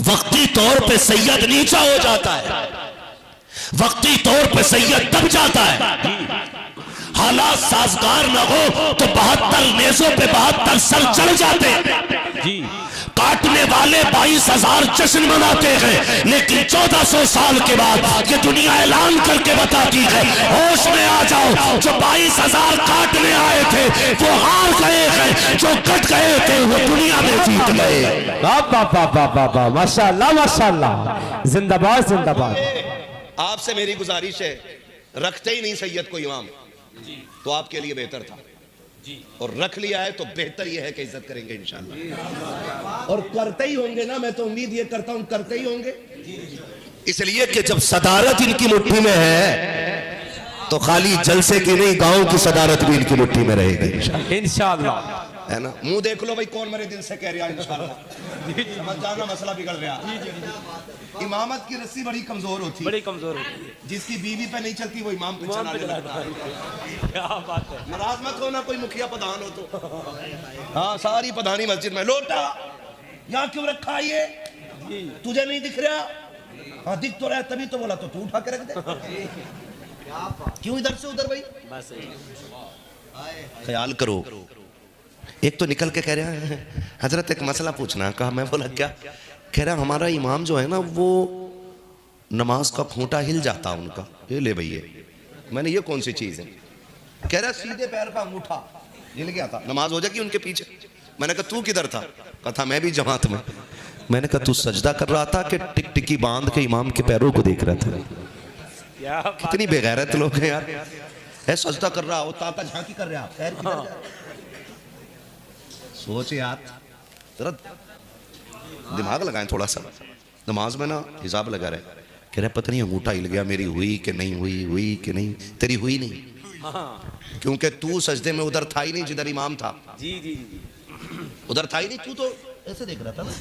वक्ती तौर पे सैयद नीचा हो जाता है, वक्ती तौर पे सैयद दब जाता है। हालात साजगार न हो तो 72 नेज़ों पे 72 सर चढ़ जाते हैं। काटने वाले 22,000 जश्न मनाते हैं, लेकिन 1400 साल के बाद ये दुनिया ऐलान करके बताती है, होश में आ जाओ, जो 22,000 काटने आए थे वो हार गए हैं, जो कट गए थे वो दुनिया में जीत गए। माशाअल्लाह माशाअल्लाह, जिंदाबाद जिंदाबाद। आपसे मेरी गुजारिश है, रखते ही नहीं सैयद को इमाम तो आपके लिए बेहतर था, और रख लिया है तो बेहतर यह है कि इज्जत करेंगे इंशाअल्लाह, और करते ही होंगे ना। मैं तो उम्मीद ये करता हूं करते ही होंगे, इसलिए कि जब सदारत इनकी मुट्ठी में है तो खाली जलसे की नहीं, गांव की सदारत भी इनकी मुट्ठी में रहेगी इंशाअल्लाह, है ना। मुंह देख लो भाई, कौन मेरे दिल से कह रहा है इंशाअल्लाह, समझ जाना मसला बिगड़ रहा। इमामत की रस्सी बड़ी कमजोर होती है, बड़ी कमजोर होती है। जिसकी बीवी पे नहीं चलती वो इमाम पे चलाने लगता है। क्या बात है। नाराज मत हो ना, कोई मुखिया प्रधान हो तो। हाँ, सारी प्रधानी मस्जिद में, लोटा यहाँ क्यों रखा ये, तुझे नहीं दिख रहा? हाँ दिख तो रहा है, तभी तो बोला, तो तू उठा के रख दे, क्यों इधर से उधर भाई? ख्याल करो। एक तो निकल के कह रहा है हजरत एक मसला पूछना। कहा, मैं बोला क्या? कह रहा हमारा इमाम जो है ना वो नमाज का खूंटा हिल जाता उनका। ये ले भैया, मैंने ये कौन सी चीज है? कह रहा सीधे पैर का अंगूठा हिल गया था, नमाज हो जाएगी उनके पीछे। मैंने कहा तू किधर था? कहा था मैं भी जमात में। मैंने कहा तू सजदा कर रहा था कि टिकटिकी बांध के इमाम के पैरों को देख रहा था? कितनी बेगैरत लोग हैं यार। है सजदा कर रहा हो, ताका झांकी कर रहा, पैर किधर जा रहा? सोच यार, जरा दिमाग लगाएं थोड़ा सा। नमाज में ना हिसाब लगा रहे, कह रहे पता नहीं अंगूठा हिल गया, मेरी हुई कि नहीं हुई, हुई कि नहीं? तेरी हुई नहीं, क्योंकि तू सजदे में उधर था ही नहीं जिधर इमाम था। जी जी जी, उधर था ही नहीं, तू तो ऐसे देख रहा था ना।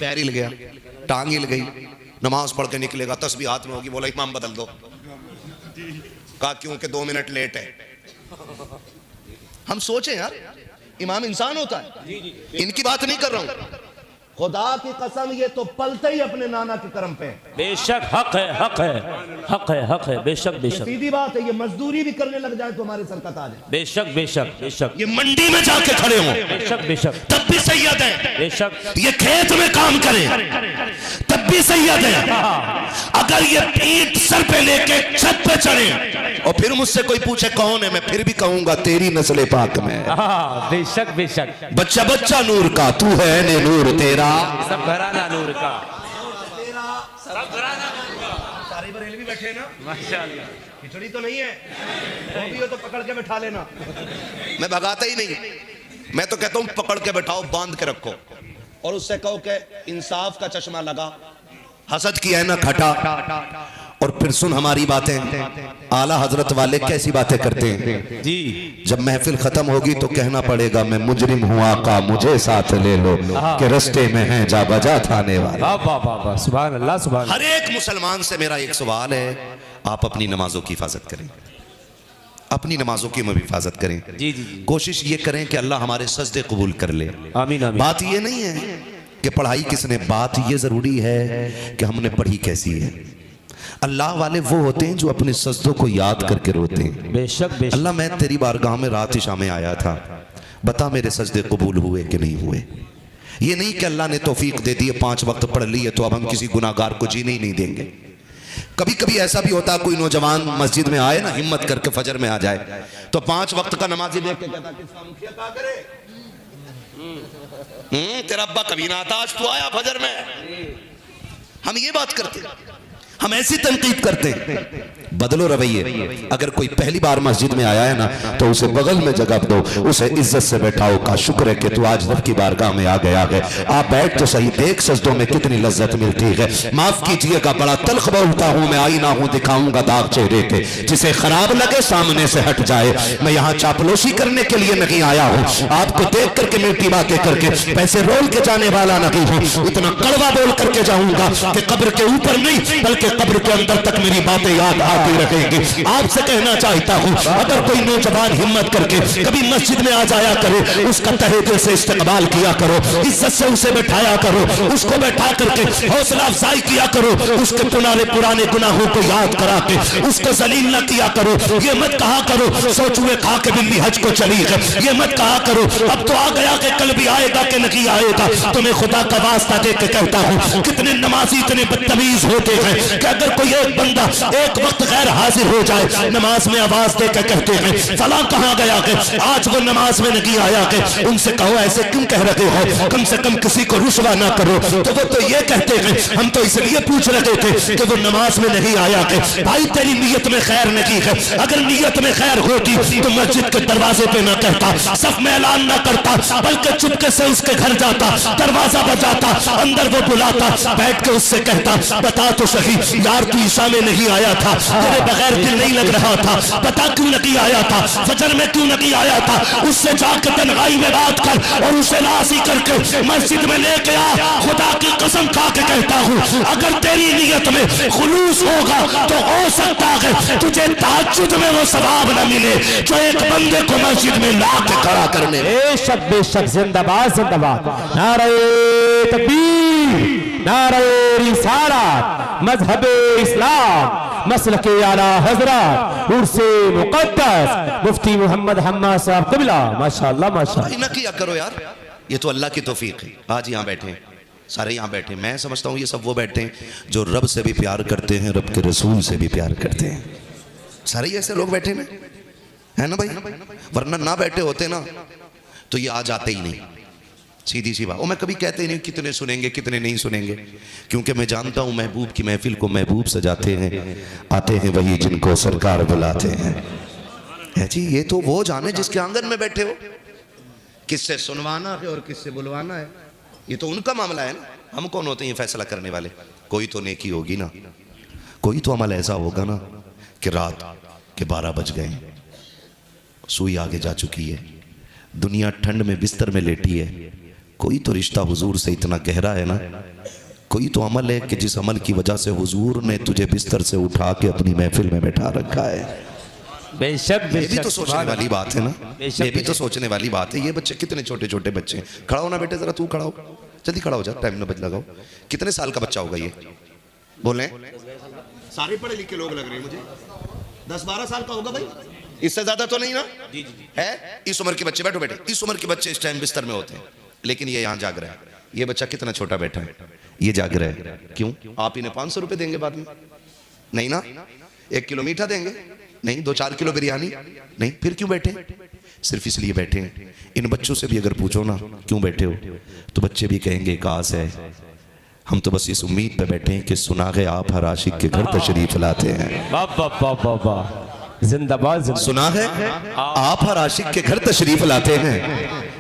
पैर हिल गया, टांग हिल गई, नमाज पढ़ के निकलेगा, तस्बीह हाथ में होगी, बोला इमाम बदल दो। कहा क्योंकि 2 मिनट लेट है। हम सोचें यार, इमाम इंसान होता है, इनकी बात नहीं कर रहा हूं, खुदा की कसम ये तो पलते ही अपने नाना के कर्म पे। बेशक हक है, हक है, हक है, हक है, बेशक बेशक, सीधी बात है। ये मजदूरी भी करने लग जाए तो हमारे सर कटा जाए। बेशक बेशक बेशक, ये मंडी में जाके खड़े हो बेशक बेशक, तब भी सैयद है। बेशक, ये खेत में काम करें तब भी सैयद है। अगर ये ईंट सर पे लेके छत पे चढ़े और फिर मुझसे कोई पूछे कौन है, मैं फिर भी कहूंगा तेरी नस्ल पाक में। बेशक बेशक, बच्चा बच्चा नूर का, तू है ने नूर तेरा, सब घराना नूर का, सब घराना नूर का। सारे बरेलवी बैठे ना, माशाअल्लाह। खिचड़ी तो नहीं है, वो भी हो तो पकड़ के बैठा लेना। मैं भगाता ही नहीं, मैं तो कहता हूँ पकड़ के बैठाओ, बांध के रखो, और उससे कहो कि इंसाफ का चश्मा लगा, हसद की है ना खटा। और फिर सुन हमारी बातें, आला हजरत वाले कैसी बातें करते हैं जी। जब महफिल खत्म होगी तो कहना पड़ेगा मैं मुजरिम हूँ आका, मुझे साथ ले लो कि रस्ते में है जा बजा थाने वाले। सुभान अल्लाह, सुभान। हर एक मुसलमान से मेरा एक सवाल है, आप अपनी नमाजों की हिफाजत करें, अपनी नमाजों की हम हिफाजत करें। जी जी जी, कोशिश ये करें कि अल्लाह हमारे सजदे कबूल कर ले। आमीन आमीन। बात ये नहीं है कि पढ़ाई किसने, बात ये जरूरी है कि हमने पढ़ी कैसी है। अल्लाह वाले वो होते हैं जो अपने सजदों को याद करके रोते हैं। बेशक बेशक। अल्लाह मैं तेरी बारगाह में रात शाम आया था, बता मेरे सजदे कबूल हुए कि नहीं हुए। ये नहीं कि अल्लाह ने तौफीक दे दी है, 5 वक्त पढ़ लिए तो अब हम किसी गुनाहगार को जीने ही नहीं देंगे। कभी कभी ऐसा भी होता है, कोई नौजवान मस्जिद में आए ना, हिम्मत करके फजर में आ जाए तो 5 वक्त का नमाजी देख के कहता किसका मुखिया क्या करे, तेरा अब्बा कभी ना आता, आज तो आया फजर में। हम ये बात करते, हम ऐसी तनकीद करते हैं। बदलो रवैये। अगर कोई पहली बार मस्जिद में आया है ना तो उसे बगल में जगह दो, उसे इज्जत से बैठाओ, का शुक्र है कि तू आज रब की बारगाह में आ गया है, आप बैठ तो सही, देख सजदों में कितनी लज्जत मिलती है। माफ कीजिएगा बड़ा तल्ख बोलता हूँ मैं, आईना हूँ दिखाऊंगा दाग चेहरे के, जिसे खराब लगे सामने से हट जाए। मैं यहाँ चापलूसी करने के लिए नहीं आया हूँ, आपको देख करके मीठी बातें करके पैसे रोल के जाने वाला नहीं हूँ। इतना कड़वा बोल करके जाऊंगा कि कब्र के ऊपर नहीं बल्कि कब्र के अंदर तक मेरी बातें याद आती रहेंगी। आपसे कहना चाहता हूँ, अगर कोई नौजवान हिम्मत करके कभी मस्जिद में आ जाया करे, उसका तहे दिल से इस्तकबाल किया करो, इज्जत से उसे बैठाया करो, उसको बैठा करके हौसला अफजाई किया करो, उसके पुराने गुनाहों को याद करा के उसको जलील न किया करो। ये मत कहा करो सोचुए खा के बिल्ली हज को चली है, ये मत कहा करो अब तो आ गया कि कल भी आएगा कि नहीं आएगा। तुम्हें खुदा का वास्ता दे के कहता हूँ, कितने नमाजी इतने बदतमीज होते हैं कि अगर कोई एक बंदा एक वक्त गैर हाजिर हो जाए, नमाज में आवाज दे के कहते हैं फला कहाँ गया के, आज वो नमाज में नहीं आया के। उनसे कहो ऐसे क्यों कह रहे हो, कम से कम किसी को रुसवा ना करो। तो वो तो ये कहते हैं हम तो इसलिए पूछ रहे थे कि वो नमाज में नहीं आया के। भाई तेरी नीयत में खैर नहीं है, अगर नीयत में खैर होती तो मस्जिद के दरवाजे पे ना कहता, सफ में ऐलान ना करता, बल्कि चुपके से उसके घर जाता, दरवाजा बजाता, अंदर वो बुलाता, बैठ के उससे कहता बता तो सही यार तू ईशा में नहीं आया था, तेरे बगैर दिल नहीं लग रहा था, बता क्यों नहीं आया था, फजर में क्यों नहीं आया था। उससे जाकर तन्हाई में बात कर और उसे राजी करके मस्जिद में लेके आ। खुदा की कसम खा के कहता हूँ, अगर तेरी नीयत में खुलूस होगा तो हो सकता है तुझे तहज्जुद में वो सवाब न मिले जो एक बंदे को मस्जिद में ला के खड़ा करने। बेशक जिंदाबाद जिंदाबाद, नारे तकबीर, नारे रिसालत, मजहबे इस्लाम, मसलके आला हजरत उर्से मुकद्दस मुफ्ती मोहम्मद हम्मा साहब क़िबला। माशाअल्लाह माशाअल्लाह। ना किया करो यार, ये तो अल्लाह की तौफीक है। आज यहाँ बैठे हैं, सारे यहाँ बैठे, मैं समझता हूँ ये सब वो बैठे हैं जो रब से भी प्यार करते हैं, रब के रसूल से भी प्यार करते हैं। सारे ऐसे लोग बैठे ना, है ना भाई, वरना ना बैठे होते ना तो ये आज आते ही नहीं। सीधी सी बात। और मैं कभी कहते ही नहीं कितने सुनेंगे कितने नहीं सुनेंगे, क्योंकि मैं जानता हूँ महबूब की महफिल को महबूब सजाते हैं, आते हैं वही जिनको सरकार बुलाते हैं। है जी, ये तो वो जाने जिसके आंगन में बैठे हो, किससे सुनवाना है और किससे बुलवाना है, ये तो उनका मामला है ना। हम कौन होते हैं फैसला करने वाले। कोई तो नेकी होगी ना, कोई तो अमल ऐसा होगा ना कि रात के 12 बज गए, सुई आगे जा चुकी है, दुनिया ठंड में बिस्तर में लेटी है, कोई तो रिश्ता हुजूर से इतना गहरा है ना, कोई तो अमल है कि जिस अमल की वजह से हुजूर ने तुझे बिस्तर से उठा के अपनी महफिल में बैठा रखा है। बेशक ये भी तो सोचने वाली बात है ना, ये भी तो सोचने वाली बात है। ये बच्चे कितने छोटे छोटे बच्चे हैं। खड़ा हो ना बेटे, जरा तू खड़ा हो, जल्दी खड़ा हो जा, टाइम ना बच लगाओ। कितने साल का बच्चा होगा ये, बोले? सारे पढ़े लिखे लोग लग रहे हैं मुझे, 10-12 साल का होगा भाई, इससे ज्यादा तो नहीं ना? जी जी है। इस उम्र के बच्चे, बैठो बेटे, इस उम्र के बच्चे इस टाइम बिस्तर में होते हैं, लेकिन ये यहाँ जाग रहा है। ये बच्चा कितना छोटा बैठा है, ये जाग रहा है। क्यों? आप इन्हें 500 रुपए देंगे बाद में? नहीं ना। 1 किलो मीठा देंगे? नहीं। 2-4 किलो बिरयानी? नहीं। फिर क्यों बैठे? सिर्फ इसलिए बैठे हैं। इन बच्चों से भी अगर पूछो ना क्यों बैठे हो, तो बच्चे भी कहेंगे काश है, हम तो बस इस उम्मीद पे बैठे हैं कि सुना गए आप हर आशिक के घर तशरीफ लाते हैं। जिंदाबाद। सुना है आप हर आशिक के घर तशरीफ लाते हैं।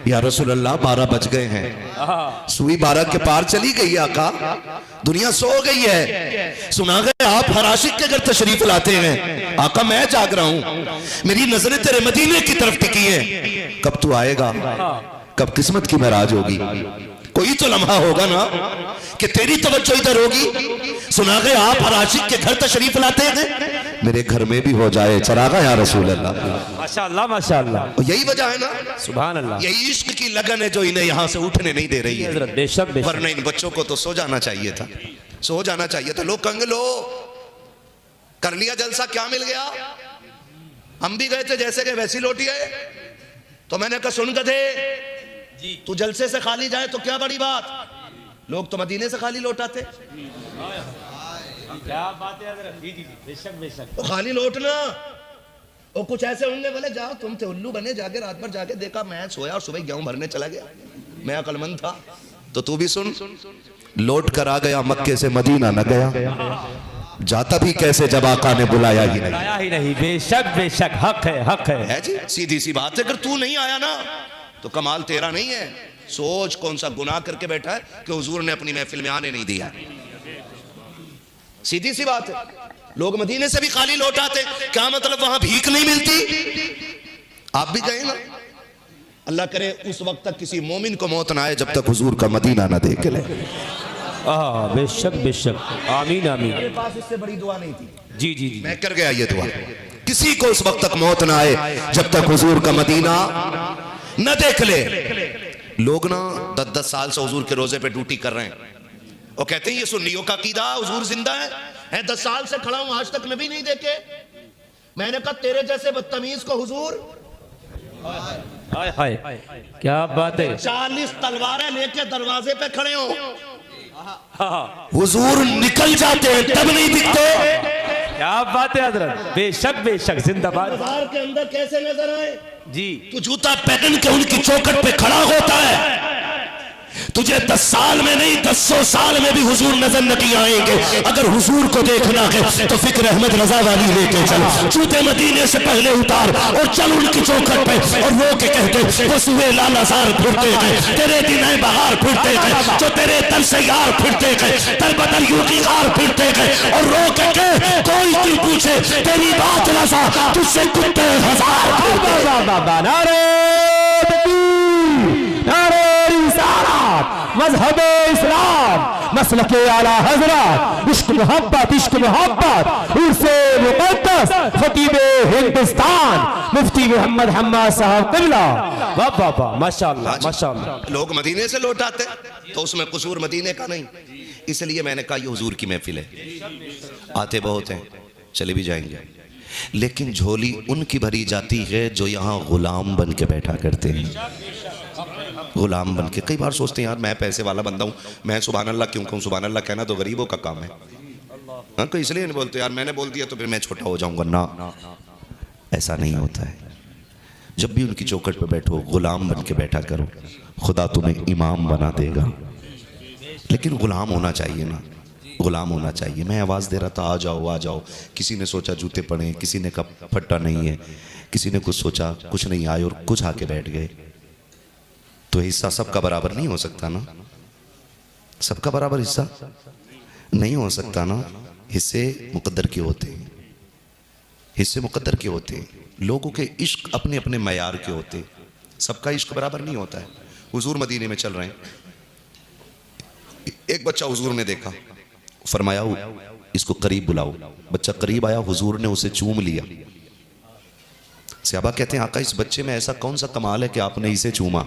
या रसूल अल्लाह 12 बज गए हैं, सुई 12 के पार चली गई है आका, दुनिया सो गई है। सुना गए आप हर आशिक के घर तशरीफ लाते हैं। आका मैं जाग रहा हूं, मेरी नजरें तेरे मदीने की तरफ टिकी है। कब तू आएगा, कब किस्मत की महराज होगी? कोई तो लम्हा होगा ना कि तेरी तवज्जो इधर होगी। सुना गए आप हर आशिक के घर तशरीफ लाते हैं, मेरे घर में भी हो जाए चरागा या रसूल अल्लाह। माशाअल्लाह माशाअल्लाह। यही वजह है ना, सुभान अल्लाह। यही इश्क की लगन है जो इन्हें यहाँ से उठने नहीं दे रही है। बेशक वरना इन बच्चों को तो सो जाना चाहिए था, सो जाना चाहिए था। लोग कहेंगे लो कर लिया जलसा, क्या मिल गया? हम भी गए थे जैसे गए वैसी लौटी गए। तो मैंने कहा सुन गधे, तू जलसे से खाली जाए तो क्या बड़ी बात, लोग तो मदीने से खाली लौटाते। क्या बात है, बेशक बेशक। तो खाली लौटना, और कुछ ऐसे होंगे बोले जाओ तुम थे उल्लू बने, जाके रात भर जाके देखा मैं सोया और सुबह गेहूं भरने चला गया, मैं अकलमंद था। तो तू भी सुन, लौट कर आ गया मक्के से मदीना न गया, जाता भी कैसे जब आका ने बुलाया ही नहीं। बेशक बेशक, हक है जी। सीधी सी बात है, अगर तू नहीं आया ना तो कमाल तेरा नहीं है। सोच कौन सा गुनाह करके बैठा है कि हुजूर ने अपनी महफिल में आने नहीं दिया। सीधी सी बात है। लोग मदीने से भी खाली लौट आते, क्या मतलब वहां भीख नहीं मिलती? आप भी गए ना। अल्लाह करे उस वक्त तक किसी मोमिन को मौत ना आए जब तक हुजूर का मदीना ना देख ले। बेशक बेशक, आमीन आमीन। मेरे पास इससे बड़ी दुआ नहीं थी, जी जी जी, मैं कर गया ये दुआ। किसी को उस वक्त तक मौत ना आए जब तक हुजूर का मदीना न देख ले। लोग ना 10-10 साल से हुजूर के रोजे पे ड्यूटी कर रहे हैं और कहते हैं ये सुन्नियों का कीदा, हुजूर जिंदा है। 10 साल से खड़ा हूं, आज तक नबी नहीं देखे। मैंने कहा तेरे जैसे बदतमीज को हुजूर हाय हाय, क्या बात है। 40 तलवारें लेके दरवाजे पे खड़े हो, हाँ, हुजूर निकल जाते हैं तब नहीं दिखते। क्या बात है हजरत, बेशक बेशक, जिंदाबाद। बाजार के अंदर कैसे नजर आए? जी, तू जूता पहन के उनकी चौखट पे खड़ा होता है, तुझे 10 साल में नहीं 10 साल में भी हुजूर नजर नहीं आएंगे। अगर हुजूर को देखना है तो फिक्र अहमद रजा वाली लेके चल, जूते मदीने से पहले उतार और चल उनकी चौखट पे और रो के कहते वो सुबह लालाजार फिरते गए, तेरे दिन बहार फिरते गए, जो तेरे तन से यार फिरते गए, तर बदल यूं की हार फिरते गए। और रो के कोई क्यों पूछे तेरी बात रजा, तुझसे कुत्ते हजार फिरते। मजहब इस्लाम, मसलके आला हजरत, इश्क मोहब्बत, उर्से मुक़द्दस, खतीब हिंदुस्तान, मुफ्ती मोहम्मद हम्माद साहब क़िबला। वाह वाह वाह, माशाअल्लाह माशाअल्लाह। लोग मदीने से लौट आते तो उसमें कसूर मदीने का नहीं, इसलिए मैंने कहा ये हुजूर की महफिल है। आते बहुत हैं, चले भी जाएंगे, लेकिन झोली उनकी भरी जाती है जो यहाँ गुलाम बन के बैठा करते हैं। गुलाम बन के कई बार सोचते हैं यार मैं पैसे वाला बंदा हूँ, मैं सुभान अल्लाह क्यों कहूँ? सुभान अल्लाह कहना तो गरीबों का काम है। हाँ, तो इसलिए नहीं बोलते यार मैंने बोल दिया तो फिर मैं छोटा हो जाऊंगा ना, ऐसा नहीं होता है। जब भी उनकी चौखट पे बैठो गुलाम बन के बैठा करो, खुदा तुम्हें इमाम बना देगा। लेकिन गुलाम होना चाहिए ना, गुलाम होना चाहिए। मैं आवाज़ दे रहा था आ जाओ आ जाओ, किसी ने सोचा जूते पड़े, किसी ने कहा फट्टा नहीं है, किसी ने कुछ सोचा, कुछ नहीं आए और कुछ आके बैठ गए। तो हिस्सा सबका बराबर नहीं हो सकता ना, सबका बराबर हिस्सा नहीं हो सकता ना। हिस्से मुकद्दर के होते हैं, हिस्से मुकद्दर के होते हैं। लोगों के इश्क अपने अपने मयार के होते हैं, सबका इश्क बराबर नहीं होता है। हुजूर मदीने में चल रहे हैं, एक बच्चा हुजूर ने देखा, फरमाया इसको करीब बुलाओ। बच्चा करीब आया, हुजूर ने उसे चूम लिया। सहाबा कहते हैं आका इस बच्चे में ऐसा कौन सा कमाल है कि आपने इसे चूमा?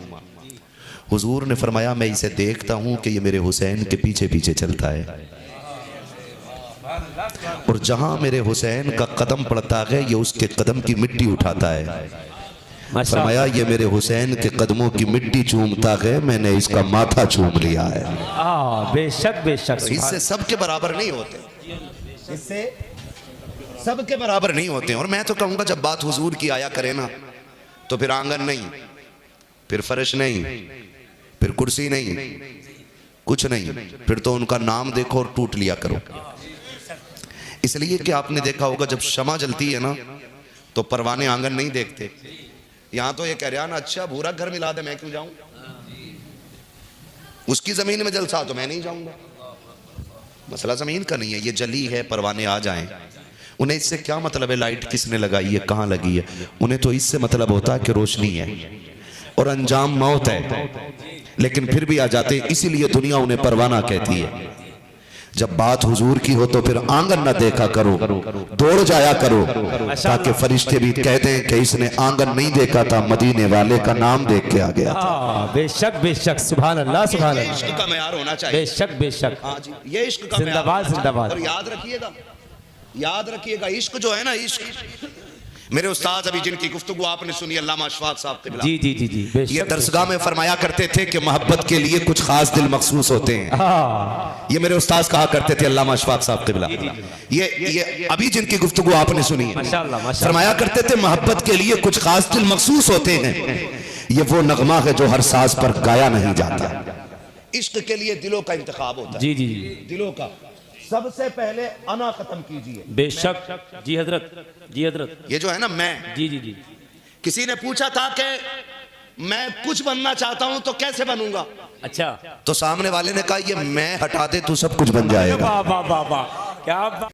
हुजूर ने फरमाया मैं इसे देखता हूं कि ये मेरे हुसैन के पीछे पीछे चलता है, और जहां मेरे हुसैन का कदम पड़ता है ये उसके कदम की मिट्टी उठाता है। फरमाया ये मेरे हुसैन के कदमों की मिट्टी चूमता है, मैंने इसका माथा चूम लिया है। बेशक बेशक, इससे सबके बराबर नहीं होते, इससे सबके बराबर नहीं होते। और मैं तो कहूंगा जब बात हुजूर की आया करे ना, तो फिर आंगन नहीं, फिर फर्श नहीं, फिर कुर्सी नहीं, कुछ नहीं, फिर तो उनका नाम देखो और टूट लिया करो। इसलिए कि आपने देखा होगा जब शमा जलती है ना तो परवाने आंगन नहीं देखते। यहां तो ये कह रहा ना अच्छा भूरा घर मिला दे, मैं क्यों जाऊं? उसकी जमीन में जलसा तो मैं नहीं जाऊंगा। मसला जमीन का नहीं है, ये जली है, परवाने आ जाएं, उन्हें इससे क्या मतलब है लाइट किसने लगाई है, कहां लगी है? उन्हें तो इससे मतलब होता है कि रोशनी है और अंजाम मौत है, लेकिन फिर भी आ जाते हैं। इसीलिए दुनिया उन्हें परवाना कहती है। जब बात हुजूर की हो तो फिर आंगन न देखा करो, दौड़ जाया करो, ताकि फरिश्ते भी कहते हैं कि इसने आंगन नहीं देखा था, मदीने वाले का नाम देख के आ गया था। बेशक बेशक, सुभान अल्लाह सुभान अल्लाह। इश्क का मयार होना चाहिए। बेशक बेशक, हाँ जी, ये इश्क का जिंदाबाद जिंदाबाद। और याद रखिएगा, याद रखिएगा इश्क जो है ना, इश्क मेरे उस्ताद अभी जिनकी गुफ्तगू आपने सुनी अल्लामा अशफाक साहब क़िबला, जी जी जी जी, ये दरसगाह में फरमाया करते थे कि मोहब्बत के लिए कुछ खास दिल मखसूस होते हैं। ये मेरे उस्ताद कहा करते थे अल्लामा अशफाक साहब क़िबला। ये अभी जिनकी गुफ्तगू आपने सुनी है, फरमाया करते थे मोहब्बत के लिए कुछ खास दिल मखसूस होते हैं। ये वो नगमा है जो हर साज पर गाया नहीं जाता। इश्क के लिए दिलों का इंतखाब होता है। जी जी, दिलों का सबसे पहले अना खत्म कीजिए। बेशक जी हजरत, जी हजरत। ये जो है ना मैं, जी जी जी, किसी ने पूछा था कि मैं कुछ बनना चाहता हूं तो कैसे बनूंगा? अच्छा, तो सामने वाले ने कहा ये मैं हटा दे तो सब कुछ बन जाएगा। वाह वाह वाह वाह, क्या